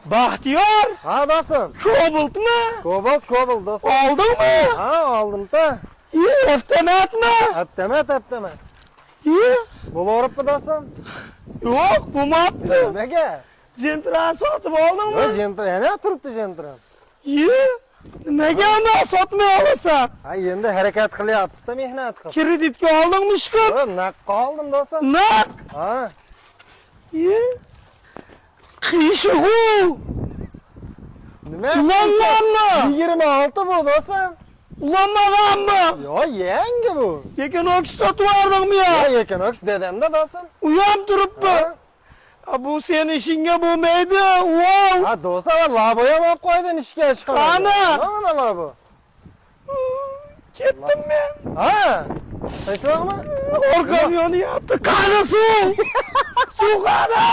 Baxtiyor. Ha dostum. Kobaltmi? Kobalt dostum. Oldingmi? Ha oldim-da. Avtomatmi? Avtomat. Bo'laveribmi dostum? Yo'q, bo'lmabdi. Nimaga? Jentran sotib oldingmi? O'z jentran, yana turibdi jentran. Nimaga uni sotmay olasan? Ha, endi harakat qilyapmiz-da, mehnat qilib. Kreditga oldingmi shukr? Naqqa oldim dostum. Naq? Ha. Qiyshig'u. Nima? Ulanganmi? 26 bu dostum. Ulanmaganmi? Yo, yangi bu. Ekinoks sotib oldingmi ya? Ya, Ekinoks dedemda dostum. Uyam turibmi? Bu seni ishingga bo'lmaydi. Wow! Ha, do'stlar, laboyam olib qo'ydim ishga chiqaman. Qani? Mana labo. Ketdim men. Ha. Tashlaqmi? Orqam yonyapti. Qani suv? Suv qani?